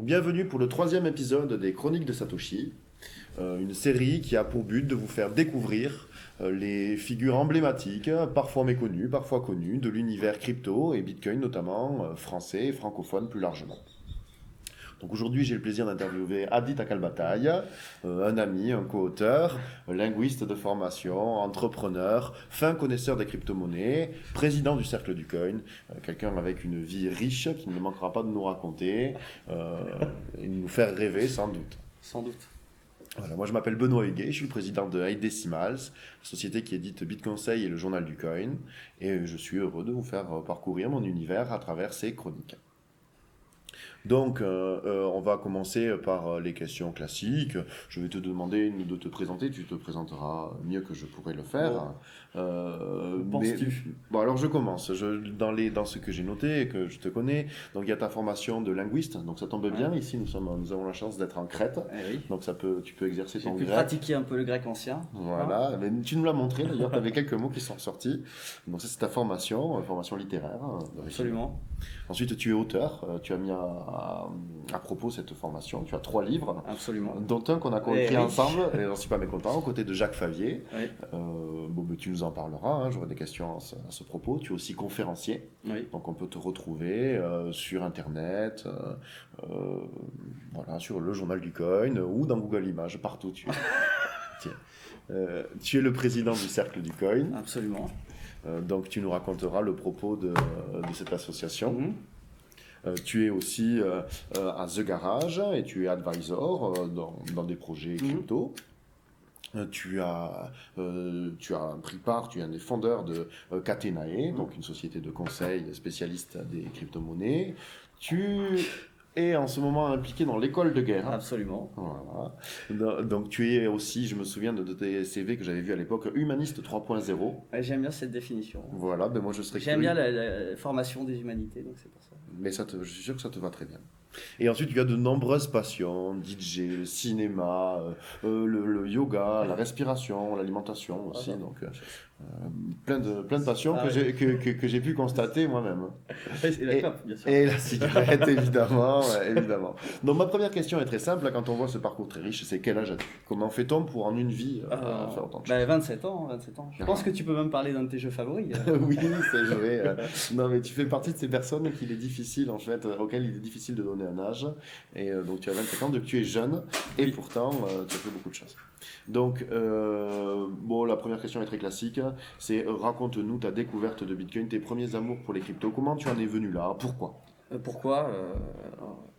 bienvenue pour le 3e épisode des Chroniques de Satoshi, une série qui a pour but de vous faire découvrir les figures emblématiques, parfois méconnues, parfois connues, de l'univers crypto et Bitcoin notamment, français et francophone plus largement. Donc aujourd'hui, j'ai le plaisir d'interviewer Adi Takalbataï, un ami, un co-auteur, linguiste de formation, entrepreneur, fin connaisseur des crypto-monnaies, président du Cercle du Coin, quelqu'un avec une vie riche qui ne manquera pas de nous raconter et de nous faire rêver sans doute. Sans doute. Voilà, moi je m'appelle Benoît Huguet, je suis le président de High Decimals, société qui édite BitConseil et le Journal du Coin, et je suis heureux de vous faire parcourir mon univers à travers ces chroniques. Donc, on va commencer par les questions classiques. Je vais te demander de te présenter. Tu te présenteras mieux que je pourrais le faire. Penses-tu ? Bon, alors je commence. Dans ce que j'ai noté et que je te connais, donc il y a ta formation de linguiste. Donc ça tombe bien. Ici, nous avons la chance d'être en Crète. Oui. Donc tu peux exercer ton grec. J'ai pu pratiquer un peu le grec ancien. Voilà. Mais tu nous l'as montré d'ailleurs. Tu avais quelques mots qui sont sortis. Donc ça, c'est ta formation littéraire. Absolument. Ensuite, tu es auteur. Tu as mis à propos cette formation. Tu as 3 livres. Absolument. Dont un qu'on a écrit ensemble, et j'en suis pas mécontent, aux côtés de Jacques Favier. Oui. Tu nous en parleras, j'aurai des questions à ce propos. Tu es aussi conférencier, donc on peut te retrouver sur Internet, sur le Journal du Coin ou dans Google Images, partout tu es. Tu es le président du Cercle du Coin. Absolument. Donc tu nous raconteras le propos de cette association. Tu es aussi à The Garage et tu es advisor dans des projets crypto. Tu as pris part, tu es un des fondeurs de Catenae, donc une société de conseil spécialiste des crypto-monnaies. Tu es en ce moment impliqué dans l'école de guerre. Absolument. Voilà. Donc tu es aussi, je me souviens de tes CV que j'avais vu à l'époque, humaniste 3.0. Ouais, j'aime bien cette définition. Voilà, moi je serais J'aime bien la formation des humanités, donc c'est pour ça. Mais je suis sûr que ça te va très bien. Et ensuite, tu as de nombreuses passions, DJ, le cinéma, le yoga, la respiration, l'alimentation aussi. Donc, plein de passions que j'ai pu constater moi-même. Et la clope, bien sûr. Et la cigarette, évidemment. Donc, ma première question est très simple. Quand on voit ce parcours très riche, c'est quel âge as-tu ? Comment fait-on pour, en une vie, faire autant de choses ? 27 ans. Je pense que tu peux même parler d'un de tes jeux favoris. Oui, c'est vrai. Non, mais tu fais partie de ces personnes auxquelles il est difficile de donner un âge. Et donc tu as 27 ans, donc tu es jeune et pourtant tu as fait beaucoup de choses. Donc la première question est très classique, c'est raconte-nous ta découverte de Bitcoin, tes premiers amours pour les cryptos, comment tu en es venu là, pourquoi ?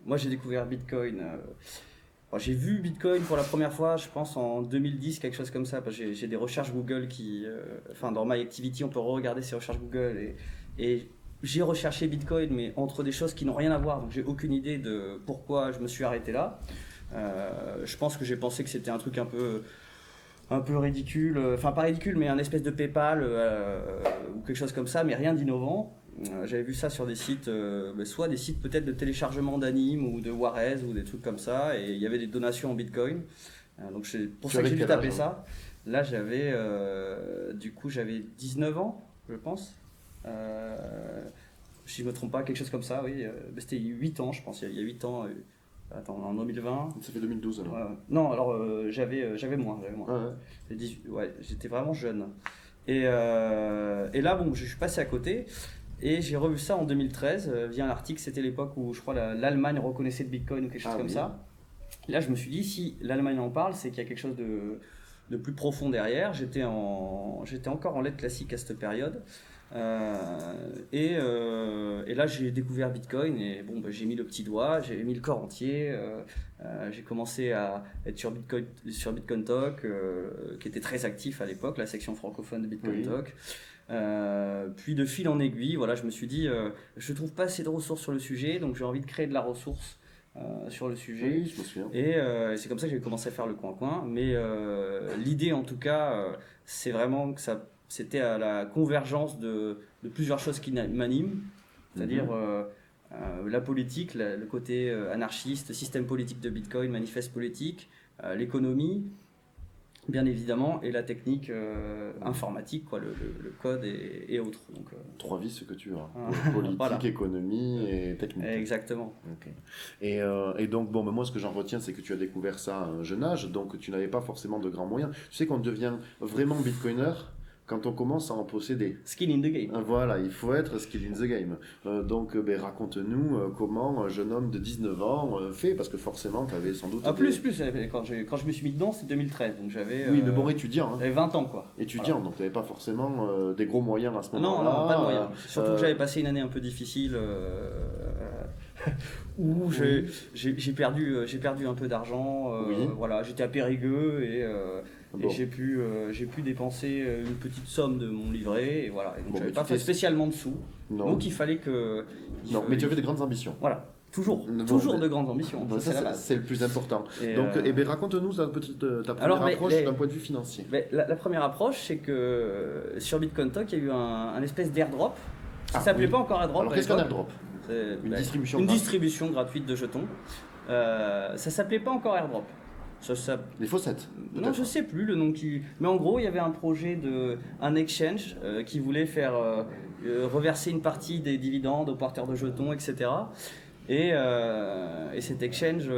Moi j'ai découvert Bitcoin, j'ai vu Bitcoin pour la première fois je pense en 2010, quelque chose comme ça, parce que j'ai des recherches Google dans My Activity on peut regarder ces recherches Google et j'ai recherché Bitcoin, mais entre des choses qui n'ont rien à voir, donc j'ai aucune idée de pourquoi je me suis arrêté là. Je pense que j'ai pensé que c'était un truc un peu ridicule, pas ridicule, mais un espèce de PayPal ou quelque chose comme ça, mais rien d'innovant. J'avais vu ça sur des sites, soit des sites peut-être de téléchargement d'animes ou de Warez ou des trucs comme ça, et il y avait des donations en Bitcoin. Donc c'est pour ça que j'ai dû taper ça. Là j'avais 19 ans, je pense. Si je ne me trompe pas, quelque chose comme ça, oui. C'était 8 ans, je pense, il y a 8 ans. En 2020. Ça fait 2012 alors. Non, alors j'avais moins. J'étais vraiment jeune. Et là, je suis passé à côté et j'ai revu ça en 2013 via un article. C'était l'époque où je crois l'Allemagne reconnaissait le Bitcoin ou quelque chose comme ça. Et là, je me suis dit, si l'Allemagne en parle, c'est qu'il y a quelque chose de plus profond derrière. J'étais encore en lettres classiques à cette période. Et là j'ai découvert Bitcoin et j'ai mis le petit doigt, j'ai mis le corps entier, j'ai commencé à être sur Bitcoin Talk qui était très actif à l'époque, la section francophone de Bitcoin Talk. Puis de fil en aiguille, je me suis dit je trouve pas assez de ressources sur le sujet, donc j'ai envie de créer de la ressource sur le sujet. Oui, je me souviens. Et c'est comme ça que j'ai commencé à faire le coin-coin, mais l'idée en tout cas c'est vraiment que c'était à la convergence de plusieurs choses qui m'animent, c'est-à-dire la politique, le côté anarchiste, système politique de Bitcoin, manifeste politique, l'économie, bien évidemment, et la technique informatique, quoi, le code et autres. Donc, 3 vices que tu as. Politique, voilà. Économie et technique. Exactement. Okay. Et donc, bon, moi, ce que j'en retiens, c'est que tu as découvert ça à un jeune âge, donc tu n'avais pas forcément de grands moyens. Tu sais qu'on devient vraiment bitcoiner quand on commence à en posséder. Skill in the game. Voilà, il faut être skill in the game. Donc, raconte-nous comment un jeune homme de 19 ans fait, parce que forcément, tu avais sans doute... Plus. Quand je me suis mis dedans, c'est 2013, donc j'avais... Oui, mais bon, étudiant. J'avais 20 ans, quoi. Étudiant, voilà. Donc tu n'avais pas forcément des gros moyens à ce moment-là. Non, pas de moyens. Surtout que j'avais passé une année un peu difficile où j'ai perdu un peu d'argent. Voilà, j'étais à Périgueux et j'ai pu dépenser une petite somme de mon livret. Et voilà, et donc j'avais pas fait spécialement de sous. Non. Donc il fallait que... mais tu avais de grandes ambitions. Voilà. Toujours de grandes ambitions. C'est le plus important. Donc, raconte-nous ta première approche d'un point de vue financier. La première approche, c'est que sur Bitcoin Talk, il y a eu un espèce d'airdrop. Ça ne s'appelait pas encore airdrop. Alors, qu'est-ce qu'un airdrop? Une distribution gratuite de jetons. Ça ne s'appelait pas encore airdrop. Les faussettes? Non, je ne sais plus le nom qui... Mais en gros, il y avait un projet un exchange qui voulait faire reverser une partie des dividendes aux porteurs de jetons, etc. Et cet exchange,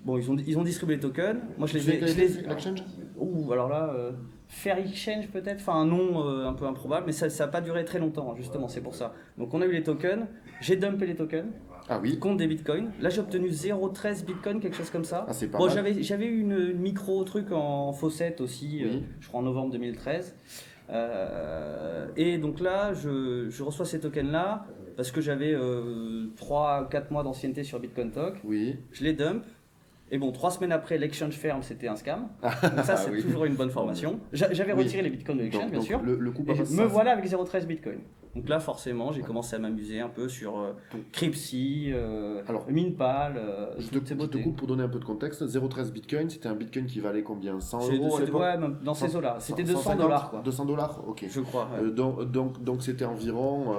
ils ont distribué les tokens. Moi, je les l'exchange. Alors là, Fair Exchange peut-être, enfin un nom un peu improbable, mais ça n'a pas duré très longtemps, justement, c'est pour ça. Donc on a eu les tokens, j'ai dumpé les tokens. Ah oui. Contre des bitcoins. Là, j'ai obtenu 0,13 bitcoin, quelque chose comme ça. Ah, c'est pas mal. J'avais eu une micro truc en faussette aussi, je crois en novembre 2013. Et donc là, je reçois ces tokens-là parce que j'avais 3-4 mois d'ancienneté sur Bitcoin Talk. Oui. Je les dump. Et bon, 3 semaines après, l'exchange ferme, c'était un scam. Donc ça, c'est toujours une bonne formation. J'avais retiré les bitcoins de l'exchange, bien sûr. Le coup et me voilà avec 0,13 bitcoin. Donc là, forcément, j'ai commencé à m'amuser un peu sur Cryptsy, Minpal. Je te coupe pour donner un peu de contexte. 0,13 bitcoin, c'était un bitcoin qui valait combien? 100 euros à l'époque? Ouais, dans ces eaux-là. C'était $200. 200 $, ok. Je crois. Ouais. Donc c'était environ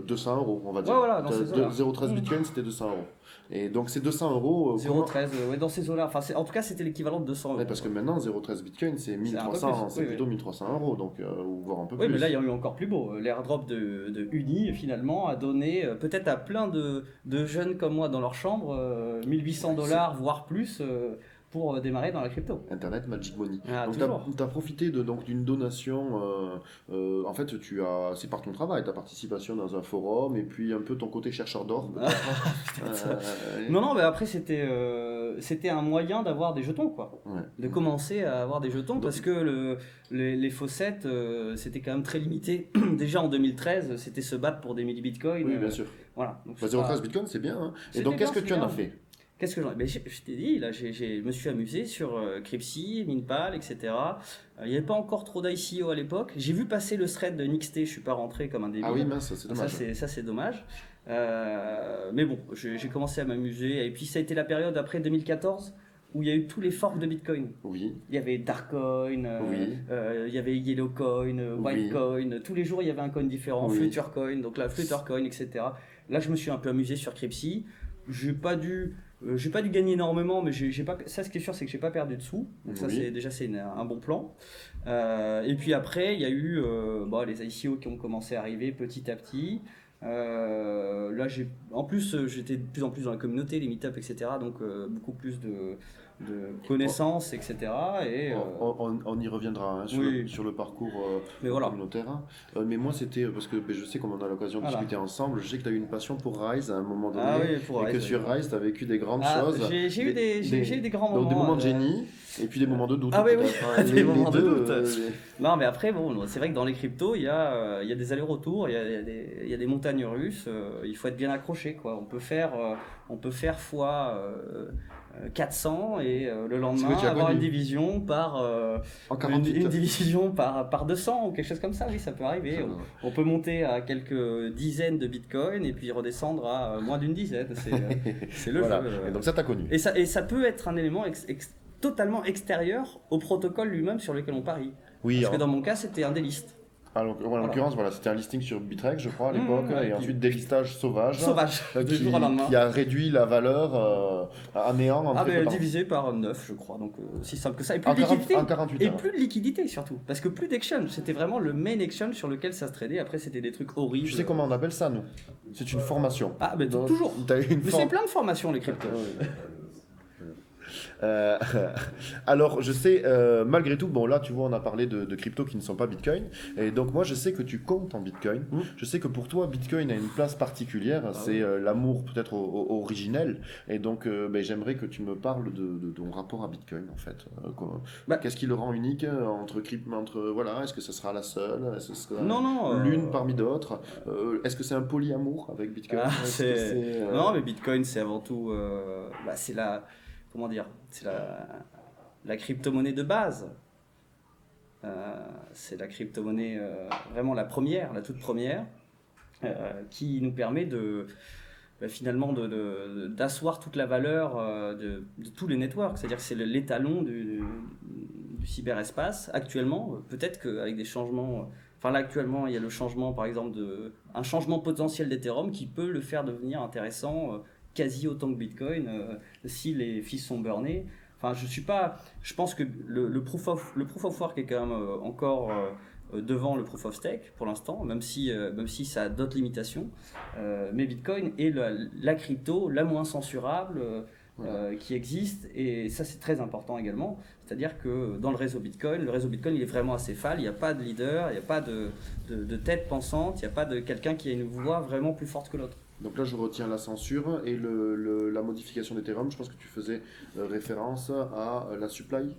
200 euros, on va dire. Ouais, voilà, dans ces eaux-là. 0,13 bitcoin, c'était 200 euros. Et donc ces 200 euros... 0,13, dans ces eaux-là. Enfin, en tout cas, c'était l'équivalent de 200 euros. Ouais, parce que maintenant, 0,13 bitcoin, c'est 1300, c'est plutôt 1300 euros, donc, ou voire un peu plus. Oui, mais là, il y a eu encore plus beau. L'airdrop de Uni, finalement, a donné peut-être à plein de jeunes comme moi dans leur chambre $1 800, voire plus, pour démarrer dans la crypto. Internet Magic Money. Ah, donc tu as profité d'une donation, en fait c'est par ton travail, ta participation dans un forum et puis un peu ton côté chercheur d'or. Non, mais après c'était un moyen d'avoir des jetons, quoi. Ouais. De commencer à avoir des jetons, parce que les faussettes, c'était quand même très limité. Déjà en 2013, c'était se battre pour des millibitcoins. Oui, bien sûr. Voilà. 0,13 bitcoin, c'est bien. Hein. Et donc qu'est-ce que tu en as fait? Qu'est-ce que je t'ai dit, là, je me suis amusé sur Cryptsy, Minpal, etc. Il n'y avait pas encore trop d'ICO à l'époque. J'ai vu passer le thread de Nixte, je ne suis pas rentré comme un débile. Ah oui, mince, c'est dommage. Ça, c'est dommage. Mais bon, j'ai commencé à m'amuser. Et puis, ça a été la période après 2014 où il y a eu tous les forks de Bitcoin. Oui. Il y avait Darkcoin, il y avait Yellowcoin, Whitecoin. Tous les jours, il y avait un coin différent, Fluttercoin, donc là, Fluttercoin, etc. Là, je me suis un peu amusé sur Cryptsy. J'ai pas dû gagner énormément, mais ça, ce qui est sûr, c'est que j'ai pas perdu de sous. Donc ça, c'est un bon plan. Et puis après, il y a eu les ICO qui ont commencé à arriver petit à petit. Là, en plus, j'étais de plus en plus dans la communauté, les meet-up, etc. Donc beaucoup plus de connaissances, etc. Et, on y reviendra sur le parcours communautaire. Mais moi, c'était parce que je sais qu'on en a l'occasion de discuter ensemble. Je sais que tu as eu une passion pour Rise à un moment donné. Et que sur Rise, tu as vécu des grandes choses. J'ai eu des grands moments. Donc, des moments de génie et puis des moments de doute. Ah oui, des moments de doute. Non, mais après, c'est vrai que dans les cryptos, il y a des allers-retours, il y a des montagnes russes. Il faut être bien accroché, quoi. On peut faire fois 400 et le lendemain avoir une division par une division par 200 ou quelque chose comme ça. Oui, ça peut arriver. On peut monter à quelques dizaines de bitcoins et puis redescendre à moins d'une dizaine. C'est le jeu. Et donc ça t'a connu. Et ça peut être un élément totalement extérieur au protocole lui-même sur lequel on parie. Parce que dans mon cas, c'était un déliste. En l'occurrence, voilà, c'était un listing sur Bittrex, je crois, à l'époque, et ensuite délistage sauvage, qui a réduit la valeur à néant en très peu de temps. Divisé par 9, je crois, donc aussi simple que ça. Et plus de liquidité, en 48 heures. Plus de liquidité surtout, parce que plus d'exchange, c'était vraiment le main exchange sur lequel ça se tradait. Après, c'était des trucs horribles. Tu sais comment on appelle ça, nous? C'est une formation. Ah, mais toujours. Mais c'est plein de formations, les cryptos. Alors, je sais, malgré tout, bon là, tu vois, on a parlé de cryptos qui ne sont pas Bitcoin, et donc moi, je sais que tu comptes en Bitcoin. Je sais que pour toi, Bitcoin a une place particulière, c'est l'amour peut-être originel, et donc j'aimerais que tu me parles de ton rapport à Bitcoin, en fait. Qu'est-ce qui le rend unique voilà, est-ce que ce sera la seule, est-ce que ce sera l'une parmi d'autres, est-ce que c'est un polyamour avec Bitcoin? Non, mais Bitcoin, c'est avant tout, c'est comment dire, c'est la crypto-monnaie de base. C'est la crypto-monnaie vraiment la toute première, qui nous permet finalement d'asseoir toute la valeur de tous les networks. C'est-à-dire que c'est l'étalon du cyberespace. Actuellement, peut-être qu'avec des changements... Enfin là, actuellement, il y a le changement, par exemple, un changement potentiel d'Ethereum qui peut le faire devenir intéressant quasi autant que Bitcoin si les fees sont burnés. Enfin, je pense que le proof of work est quand même encore devant le proof of stake pour l'instant, même si ça a d'autres limitations. Mais Bitcoin est la crypto la moins censurable qui existe, et ça c'est très important également. C'est-à-dire que dans le réseau Bitcoin, il est vraiment acéphale, il n'y a pas de leader, il n'y a pas de tête pensante, il n'y a pas de quelqu'un qui a une voix vraiment plus forte que l'autre. Donc là, je retiens la censure et la modification d'Ethereum. Je pense que tu faisais référence à la supply.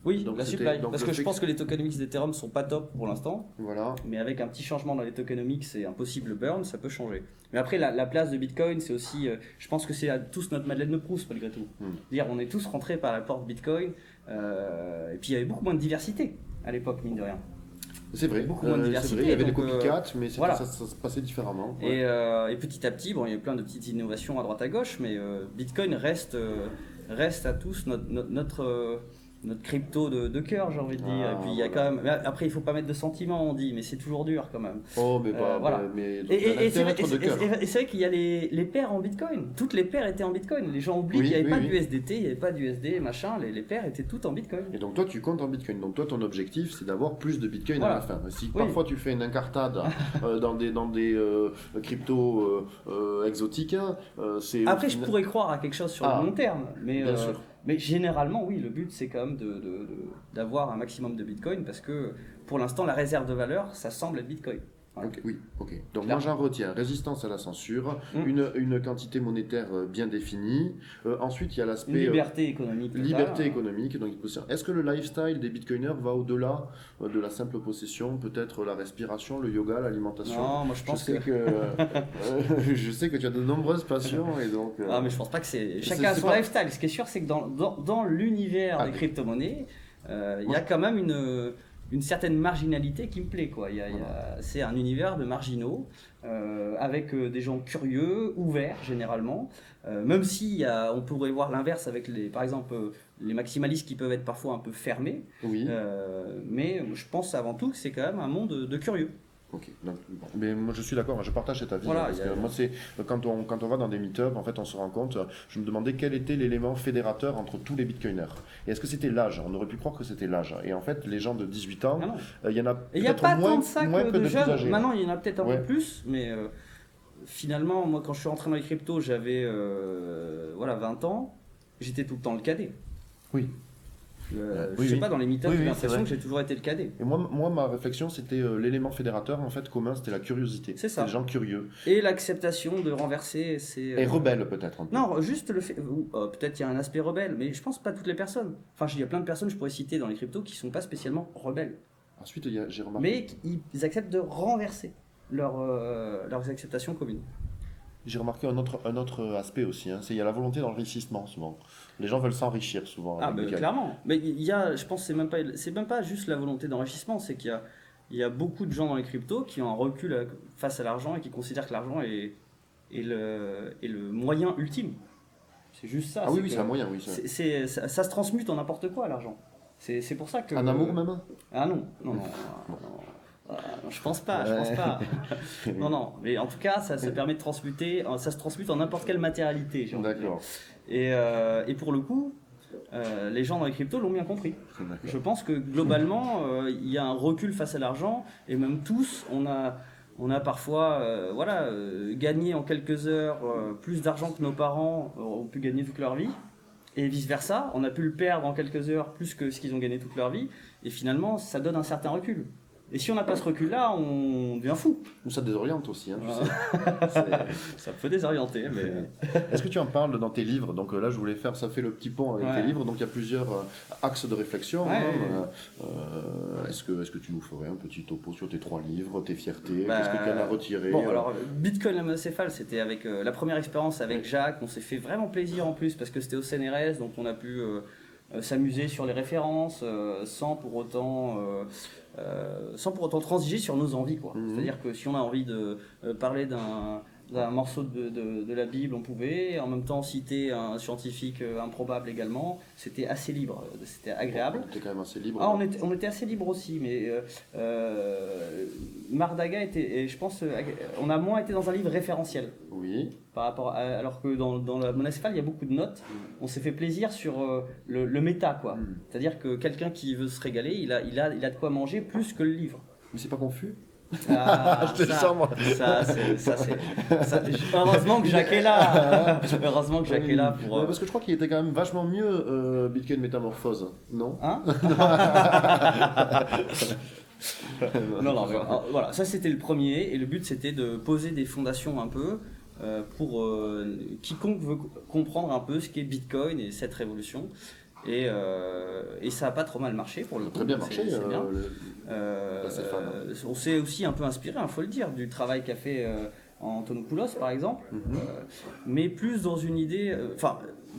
Oui, donc la supply. Parce que je pense que les tokenomics d'Ethereum sont pas top pour l'instant. Voilà. Mais avec un petit changement dans les tokenomics et un possible burn, ça peut changer. Mais après, la place de Bitcoin, c'est aussi... je pense que c'est à tous notre Madeleine de Proust, malgré tout. Dire, on est tous rentrés par la porte Bitcoin. Et puis, il y avait beaucoup moins de diversité à l'époque, mine de rien. C'est vrai, beaucoup moins de diversité. Il y avait des copycats, mais ça se passait différemment. Ouais. Et petit à petit, il y a plein de petites innovations à droite à gauche, mais Bitcoin reste à tous notre crypto de cœur, j'ai envie de dire. Et puis il y a quand même... Après, il faut pas mettre de sentiments, on dit, mais c'est toujours dur quand même. Oh, mais voilà. Et c'est vrai qu'il y a les paires en Bitcoin. Toutes les paires étaient en Bitcoin. Les gens oublient qu'il n'y avait pas d'USDT, il n'y avait pas d'USD, machin. Les paires étaient toutes en Bitcoin. Et donc toi, tu comptes en Bitcoin. Donc toi, ton objectif, c'est d'avoir plus de Bitcoin à la fin. Si parfois tu fais une incartade dans des cryptos exotiques, c'est... Après, je pourrais croire à quelque chose sur le long terme, mais... Bien sûr. Mais généralement, oui, le but, c'est quand même d'avoir un maximum de Bitcoin, parce que pour l'instant, la réserve de valeur, ça semble être Bitcoin. Voilà. Ok. Donc moi j'en retiens résistance à la censure, une quantité monétaire bien définie. Ensuite il y a l'aspect liberté économique. Donc est-ce que le lifestyle des bitcoiners va au-delà de la simple possession, peut-être la respiration, le yoga, l'alimentation? Non, moi je pense je sais que tu as de nombreuses passions et donc. Ah, mais je pense pas que c'est. Chacun a son lifestyle. Ce qui est sûr, c'est que dans l'univers des crypto-monnaies, il y a quand même une certaine marginalité qui me plaît, quoi. C'est un univers de marginaux, avec des gens curieux, ouverts généralement, même si on pourrait voir l'inverse avec par exemple les maximalistes qui peuvent être parfois un peu fermés, mais je pense avant tout que c'est quand même un monde de curieux. Ok, donc, mais moi je suis d'accord, je partage cet avis. Parce que moi, c'est quand on va dans des meet-up, en fait, on se rend compte. Je me demandais quel était l'élément fédérateur entre tous les bitcoiners. Et est-ce que c'était l'âge? On aurait pu croire que c'était l'âge. Et en fait, les gens de 18 ans, il y en a peut-être moins, que de jeunes. Âgés. Maintenant, il y en a peut-être un peu plus, mais finalement, moi, quand je suis rentré dans les cryptos, j'avais 20 ans. J'étais tout le temps le cadet. Oui. Je sais pas, dans les meet-ups, j'ai l'impression que j'ai toujours été le cadet. Et moi ma réflexion, c'était l'élément fédérateur en fait commun, c'était la curiosité. C'est ça. Les gens curieux. Et l'acceptation de renverser. Et rebelle peut-être. Non, juste le fait. Peut-être il y a un aspect rebelle, mais je pense pas toutes les personnes. Enfin, il y a plein de personnes, je pourrais citer dans les cryptos, qui sont pas spécialement rebelles. Ensuite, j'ai remarqué. Mais ils acceptent de renverser leurs acceptations communes. J'ai remarqué un autre aspect aussi, il y a la volonté d'enrichissement souvent. Les gens veulent s'enrichir souvent. Clairement. Mais je pense que c'est même pas juste la volonté d'enrichissement, c'est qu'il y a beaucoup de gens dans les cryptos qui ont un recul face à l'argent et qui considèrent que l'argent est le moyen ultime. C'est juste ça. Ah oui, c'est un moyen, oui. Ça se transmute en n'importe quoi, l'argent. C'est pour ça que... Un amour même? Ah non. Je pense pas. Non, mais en tout cas, ça permet de transmuter, ça se transmute en n'importe quelle matérialité. D'accord. Et pour le coup, les gens dans les cryptos l'ont bien compris. Je pense que globalement, il y a un recul face à l'argent, et même tous, on a parfois gagné en quelques heures plus d'argent que nos parents ont pu gagner toute leur vie. Et vice-versa, on a pu le perdre en quelques heures plus que ce qu'ils ont gagné toute leur vie. Et finalement, ça donne un certain recul. Et si on n'a pas ce recul-là, on devient fou. Ça désoriente aussi, hein, ça peut désorienter, mais... Est-ce que tu en parles dans tes livres? Donc là, je voulais faire, ça fait le petit pont avec tes livres. Donc il y a plusieurs axes de réflexion. Est-ce que tu nous ferais un petit topo sur tes 3 livres, tes fiertés? Qu'est-ce que tu en as retiré? Bon, alors, Bitcoin la monocéphale, c'était avec la première expérience avec Jacques. On s'est fait vraiment plaisir en plus, parce que c'était au CNRS, donc on a pu s'amuser sur les références sans pour autant transiger sur nos envies, quoi. C'est-à-dire que si on a envie de parler d'un morceau de la Bible, on pouvait, et en même temps citer un scientifique improbable également. C'était assez libre, c'était agréable. On était quand même assez libre. On était assez libre aussi, mais Mardaga était, et je pense, on a moins été dans un livre référentiel. Oui. Par rapport alors que dans la monocéphale, il y a beaucoup de notes. On s'est fait plaisir sur le méta, quoi. C'est-à-dire que quelqu'un qui veut se régaler, il a de quoi manger plus que le livre. Mais c'est pas confus? Je te le sens, moi. Heureusement que Jacques est là. Heureusement que Jacques est là pour. Parce que je crois qu'il était quand même vachement mieux Bitcoin Métamorphose, non? Hein? Non, voilà, ça c'était le premier, et le but c'était de poser des fondations un peu pour quiconque veut comprendre un peu ce qu'est Bitcoin et cette révolution. Et ça n'a pas trop mal marché pour le coup. Très bien marché. C'est bien. On s'est aussi un peu inspiré, il faut le dire, du travail qu'a fait Antonopoulos par exemple, mais plus dans une idée,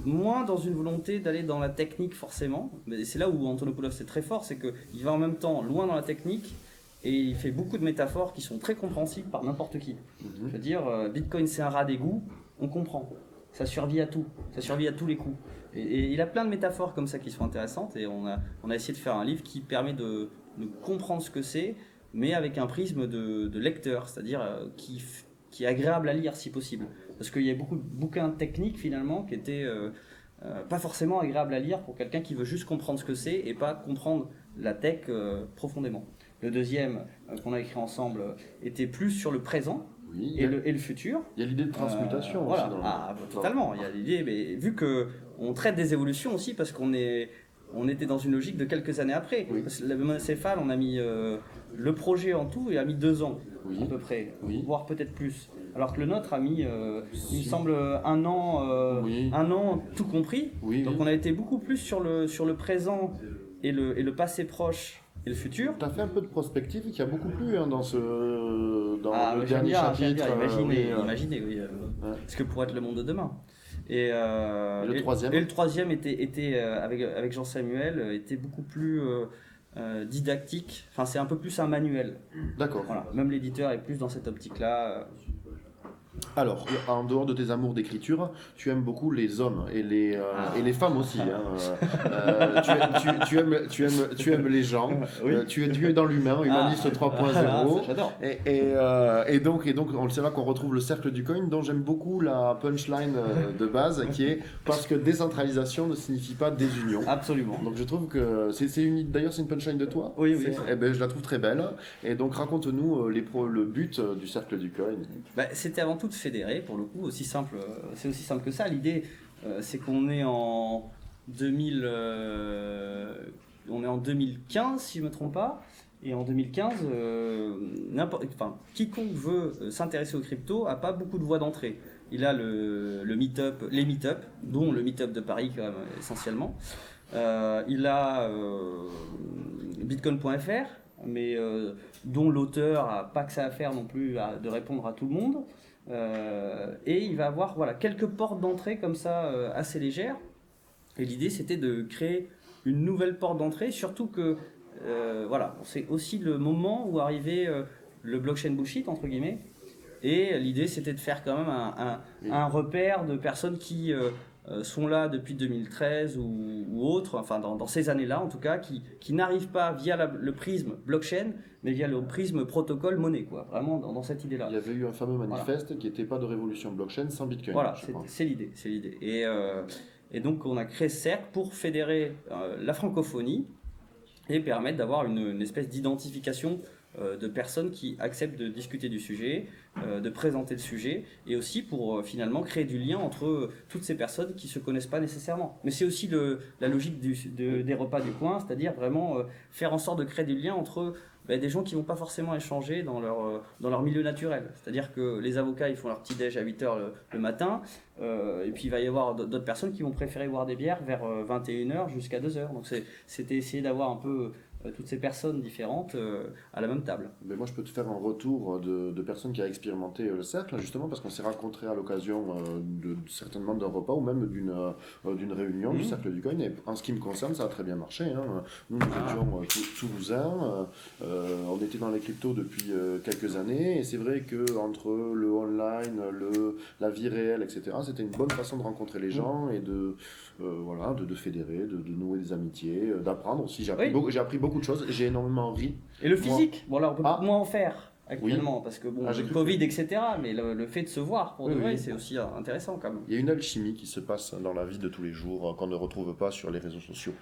moins dans une volonté d'aller dans la technique forcément. Mais c'est là où Antonopoulos est très fort, c'est qu'il va en même temps loin dans la technique et il fait beaucoup de métaphores qui sont très compréhensibles par n'importe qui. Je veux dire, Bitcoin c'est un rat d'égout, on comprend. Ça survit à tout, ça survit à tous les coups. Et il a plein de métaphores comme ça qui sont intéressantes, et on a essayé de faire un livre qui permet de comprendre ce que c'est, mais avec un prisme de lecteur, c'est-à-dire qui est agréable à lire si possible. Parce qu'il y a beaucoup de bouquins techniques finalement qui étaient pas forcément agréables à lire pour quelqu'un qui veut juste comprendre ce que c'est et pas comprendre la tech profondément. Le deuxième qu'on a écrit ensemble était plus sur le présent. Oui, et le futur. Il y a l'idée de transmutation aussi. Voilà, totalement. Il y a l'idée, mais vu qu'on traite des évolutions aussi, parce qu'on était dans une logique de quelques années après. Oui. Parce que la monocéphale, on a mis le projet en tout, et a mis 2 ans à peu près, voire peut-être plus. Alors que le nôtre a mis, il me semble, un an tout compris. Donc on a été beaucoup plus sur le présent et le passé proche. Et le futur. Tu as fait un peu de prospective qui a beaucoup plu dans le dernier chapitre. Imaginez, oui. Ce que pourrait être le monde de demain. Et le troisième était avec Jean-Samuel, était beaucoup plus didactique. Enfin, c'est un peu plus un manuel. D'accord. Voilà. Même l'éditeur est plus dans cette optique-là. Alors, en dehors de tes amours d'écriture, tu aimes beaucoup les hommes et les femmes aussi. Tu aimes les gens. Tu es dans l'humain, humaniste 3.0. J'adore. Et donc, c'est là qu'on retrouve le cercle du coin, dont j'aime beaucoup la punchline de base, qui est parce que décentralisation ne signifie pas désunion. Absolument. Donc je trouve que d'ailleurs c'est une punchline de toi. Oui. Eh ben, je la trouve très belle. Et donc raconte-nous le but du cercle du coin. C'était avant tout de fédérer, pour le coup, c'est aussi simple que ça. L'idée, c'est qu'on est en 2015, si je ne me trompe pas, et en 2015, quiconque veut s'intéresser aux cryptos n'a pas beaucoup de voies d'entrée. Il a les meet-up, dont le meet-up de Paris quand même, essentiellement. Il a bitcoin.fr, mais dont l'auteur n'a pas que ça à faire non plus de répondre à tout le monde. Et il va avoir quelques portes d'entrée comme ça assez légères. Et l'idée c'était de créer une nouvelle porte d'entrée, surtout que c'est aussi le moment où arrivait le blockchain bullshit entre guillemets. Et l'idée c'était de faire quand même un repère de personnes qui sont là depuis 2013 ou autres, enfin dans ces années-là en tout cas, qui n'arrivent pas via le prisme blockchain, mais via le prisme protocole monnaie, quoi, vraiment dans cette idée-là. Il y avait eu un fameux manifeste qui n'était pas de révolution blockchain sans Bitcoin. Voilà, c'est l'idée. Et donc on a créé CERC pour fédérer la francophonie et permettre d'avoir une espèce d'identification de personnes qui acceptent de discuter du sujet, de présenter le sujet, et aussi pour finalement créer du lien entre toutes ces personnes qui ne se connaissent pas nécessairement. Mais c'est aussi la logique des repas du coin, c'est-à-dire vraiment faire en sorte de créer du lien entre des gens qui ne vont pas forcément échanger dans leur milieu naturel. C'est-à-dire que les avocats, ils font leur petit déj à 8h le matin, et puis il va y avoir d'autres personnes qui vont préférer boire des bières vers 21h jusqu'à 2h. Donc c'était essayer d'avoir un peu toutes ces personnes différentes à la même table. Mais moi, je peux te faire un retour de personnes qui ont expérimenté le cercle, justement, parce qu'on s'est rencontrés à l'occasion certainement d'un repas ou même d'une réunion du cercle du coin. Et en ce qui me concerne, ça a très bien marché. Hein. Nous étions toulousains, on était dans les cryptos depuis quelques années, et c'est vrai qu'entre le online, la vie réelle, etc., c'était une bonne façon de rencontrer les gens et de fédérer, de nouer des amitiés, d'apprendre aussi. J'ai appris beaucoup de choses, j'ai énormément ri. Et le physique, bon alors on peut moins en faire actuellement, parce que le Covid, etc., mais le fait de se voir pour de vrai, c'est aussi intéressant quand même. Il y a une alchimie qui se passe dans la vie de tous les jours qu'on ne retrouve pas sur les réseaux sociaux.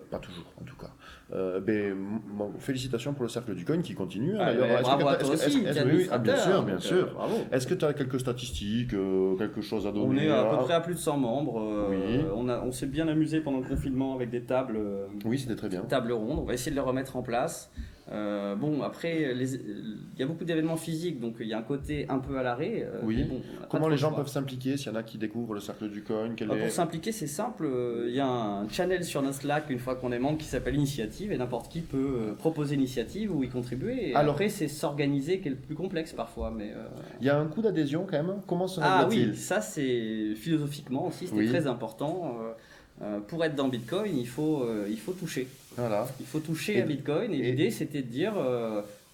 Pas toujours, en tout cas. Félicitations pour le Cercle du Coin qui continue. Bravo à toi aussi, bien sûr. Bravo. Est-ce que tu as quelques statistiques, quelque chose à donner? On est à peu près à plus de 100 membres. On s'est bien amusé pendant le confinement avec des tables. Oui, c'était très bien. Tables rondes. On va essayer de les remettre en place. Après, il y a beaucoup d'événements physiques, donc il y a un côté un peu à l'arrêt. Comment les gens peuvent s'impliquer s'il y en a qui découvrent le Cercle du Coin? Pour s'impliquer, c'est simple. Il y a un channel sur notre Slack, une fois qu'on est membre, qui s'appelle Initiative, et n'importe qui peut proposer une initiative ou y contribuer. Et après, c'est s'organiser qui est le plus complexe parfois. Mais il y a un coût d'adhésion quand même. Comment se règle-t-il? Oui, ça c'est philosophiquement aussi, c'était très important. Pour être dans Bitcoin, il faut toucher. Voilà. Il faut toucher à Bitcoin, et l'idée c'était de dire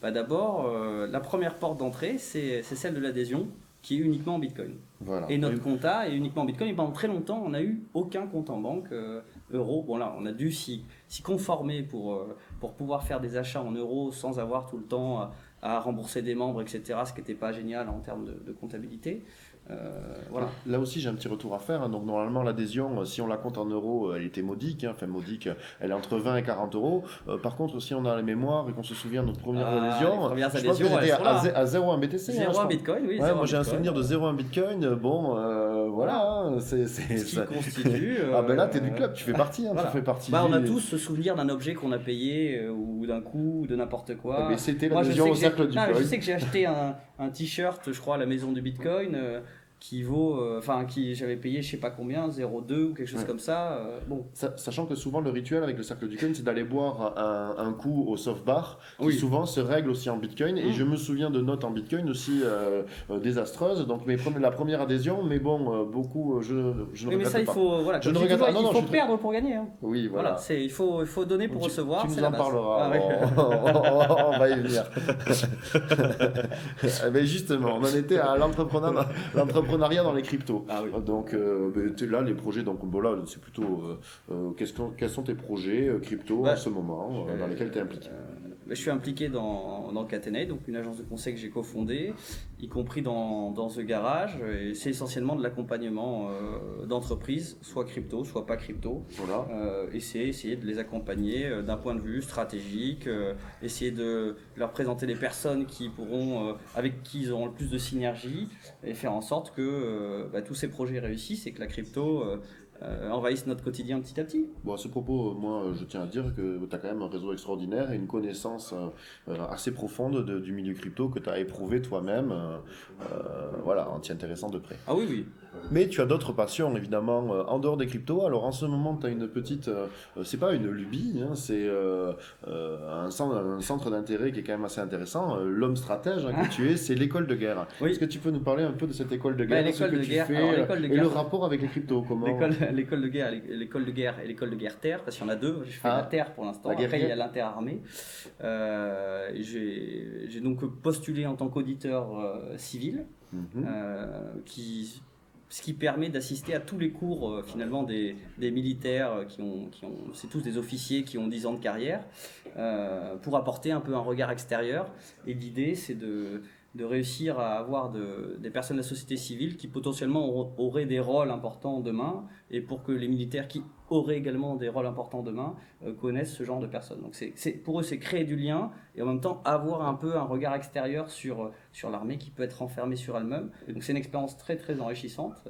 d'abord la première porte d'entrée c'est celle de l'adhésion qui est uniquement en Bitcoin. Voilà. Et notre compta est uniquement en Bitcoin, et pendant très longtemps on n'a eu aucun compte en banque euro. Bon là on a dû s'y conformer pour pouvoir faire des achats en euros sans avoir tout le temps à rembourser des membres, etc., ce qui n'était pas génial en termes de comptabilité. Voilà. Là aussi, j'ai un petit retour à faire. Donc, normalement, l'adhésion, si on la compte en euros, elle était modique. Modique, elle est entre 20 et 40 euros. Par contre, si on a la mémoire et qu'on se souvient de notre première adhésion, je pense que c'était à 0,1 BTC. 0,1 Bitcoin, oui. Ouais, moi, j'ai un souvenir de 0,1 Bitcoin. Voilà. C'est ce qui constitue. Là, tu es du club, tu fais partie. Voilà. Tu fais partie on a tous ce souvenir d'un objet qu'on a payé ou d'un coup, ou de n'importe quoi. Mais c'était l'adhésion au cercle du Coin. Je sais que j'ai acheté un t-shirt, je crois, à la maison du Bitcoin. Qui vaut, qui j'avais payé je sais pas combien, 0,2 ou quelque chose comme ça. Sachant que souvent le rituel avec le cercle du coin, c'est d'aller boire un coup au soft bar, qui souvent se règle aussi en Bitcoin. Et je me souviens de notes en Bitcoin aussi désastreuses. Donc la première adhésion, mais bon, beaucoup, je ne regrette pas. Mais ça, il faut perdre pour gagner. Hein. Oui, voilà. Il faut donner pour recevoir. Tu nous en parleras. On va y venir. Mais justement, on en était à l'entrepreneuriat dans les cryptos. Donc là, les projets, c'est plutôt quels sont tes projets crypto en ce moment dans lesquels tu es impliqué? Je suis impliqué dans Catenay, donc une agence de conseil que j'ai cofondée, y compris dans The Garage, et c'est essentiellement de l'accompagnement d'entreprises, soit crypto, soit pas crypto. Voilà. Et c'est essayer de les accompagner d'un point de vue stratégique, essayer de leur présenter les personnes avec qui ils auront le plus de synergie, et faire en sorte que tous ces projets réussissent et que la crypto envahissent notre quotidien petit à petit. Bon, à ce propos, moi, je tiens à dire que tu as quand même un réseau extraordinaire et une connaissance assez profonde du milieu crypto que tu as éprouvé toi-même, en t'y intéressant de près. Ah oui. Mais tu as d'autres passions, évidemment, en dehors des cryptos. Alors, en ce moment, tu as une petite... c'est pas une lubie, c'est un centre d'intérêt qui est quand même assez intéressant. L'homme stratège que tu es, c'est l'école de guerre. Oui. Est-ce que tu peux nous parler un peu de cette école de guerre, l'école de guerre, et le rapport avec les cryptos? L'école de guerre et l'école de guerre terre, parce qu'il y en a deux. Je fais la terre pour l'instant. Après, il y a l'interarmée. J'ai donc postulé en tant qu'auditeur civil, qui ce qui permet d'assister à tous les cours finalement des militaires c'est tous des officiers qui ont 10 ans de carrière, pour apporter un peu un regard extérieur. Et l'idée, c'est de réussir à avoir des personnes de la société civile qui potentiellement auraient des rôles importants demain, et pour que les militaires qui auraient également des rôles importants demain connaissent ce genre de personnes. Donc pour eux, c'est créer du lien et en même temps avoir un peu un regard extérieur sur l'armée qui peut être renfermée sur elle-même. Donc c'est une expérience très très enrichissante.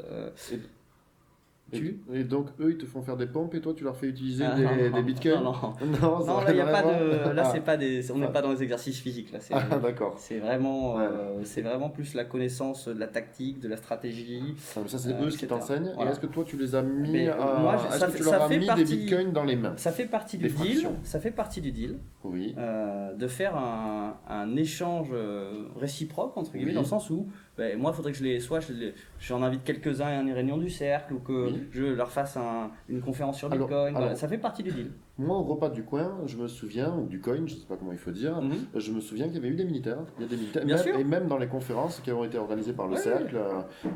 Et donc eux ils te font faire des pompes et toi tu leur fais utiliser des bitcoins. Non, là il y a pas de, là c'est pas on n'est pas dans les exercices physiques là. D'accord. C'est vraiment, c'est vraiment plus la connaissance de la tactique, de la stratégie. Mais ça c'est eux qui t'enseignent. Voilà. Et est-ce que toi tu les as mis est-ce que tu leur as mis des bitcoins dans les mains? Ça fait partie du deal. Ça fait partie du deal. Oui. De faire un échange réciproque entre guillemets, dans le sens où moi, il faudrait que j'en invite quelques-uns à une réunion du cercle, ou que je leur fasse une conférence sur Bitcoin. Alors, ça fait partie du deal. Moi, au repas du coin, je me souviens, ou du coin, je ne sais pas comment il faut dire, je me souviens qu'il y avait eu des militaires. Il y a des militaires, Bien sûr. Et même dans les conférences qui ont été organisées par le cercle,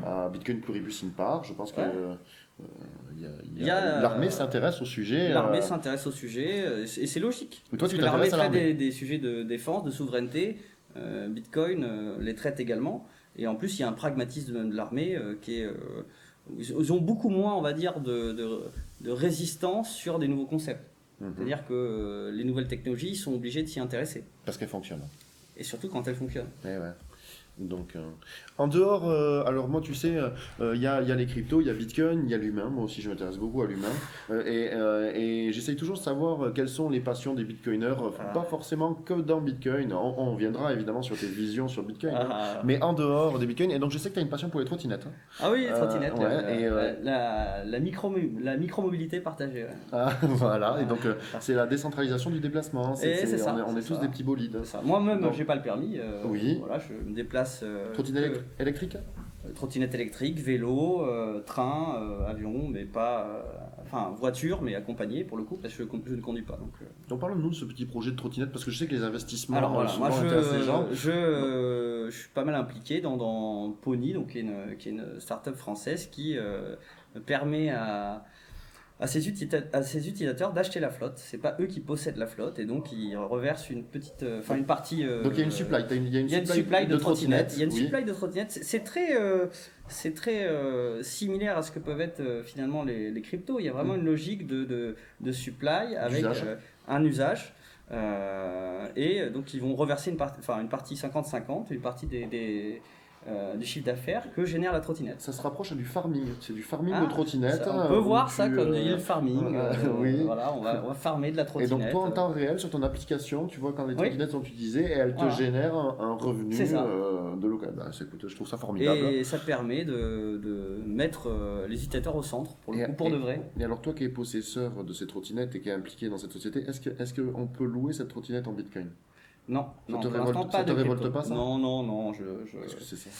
à Bitcoin Pluribus in Par, je pense que l'armée s'intéresse au sujet. L'armée s'intéresse au sujet, et c'est logique. Mais toi, parce que l'armée traite des sujets de défense, de souveraineté. Bitcoin les traite également. Et en plus, il y a un pragmatisme de l'armée qui est... ils ont beaucoup moins, on va dire, de résistance sur des nouveaux concepts. C'est-à-dire que les nouvelles technologies, ils sont obligés de s'y intéresser. Parce qu'elles fonctionnent. Et surtout quand elles fonctionnent. Donc, en dehors, alors moi tu sais, il y a les cryptos, il y a Bitcoin, il y a l'humain. Moi aussi je m'intéresse beaucoup à l'humain, et j'essaye toujours de savoir quelles sont les passions des bitcoiners, pas forcément que dans Bitcoin. On viendra évidemment sur tes visions sur Bitcoin, mais en dehors des Bitcoins. Et donc je sais que tu as une passion pour les trottinettes. Ah oui, les trottinettes, la micromobilité partagée. Voilà, et donc c'est la décentralisation du déplacement. On est tous des petits bolides. Moi-même, j'ai pas le permis. Oui. Voilà, je me déplace. Trottinette électrique, trottinette électrique, vélo, train, avion, mais pas. Voiture, mais accompagné pour le coup, parce que je ne conduis pas. Donc parle-nous de ce petit projet de trottinette, parce que je sais que les investissements souvent intéressent les gens. Je suis pas mal impliqué dans Pony, donc, qui est une start-up française qui permet à ses utilisateurs d'acheter la flotte. C'est pas eux qui possèdent la flotte, et donc ils reversent une partie. Donc il y a une supply. Il y a une supply de trottinettes. Il y a une supply de trottinettes. C'est très similaire à ce que peuvent être finalement les cryptos. Il y a vraiment une logique de supply avec un usage. Et donc ils vont reverser une partie 50-50, une partie du chiffre d'affaires que génère la trottinette. Ça se rapproche du farming, c'est du farming de trottinette. On peut voir ça comme le farming. Oui. Voilà, on va farmer de la trottinette. Et donc toi en temps réel sur ton application, tu vois quand les trottinettes sont utilisées et elles te génèrent un revenu de local. Je trouve ça formidable. Et ça permet de mettre les utilisateurs au centre pour de vrai. Et alors toi qui es possesseur de ces trottinettes et qui est impliqué dans cette société, est-ce qu'on peut louer cette trottinette en Bitcoin? Non, ça te révolte pas ça? Non. Qu'est-ce que c'est ça?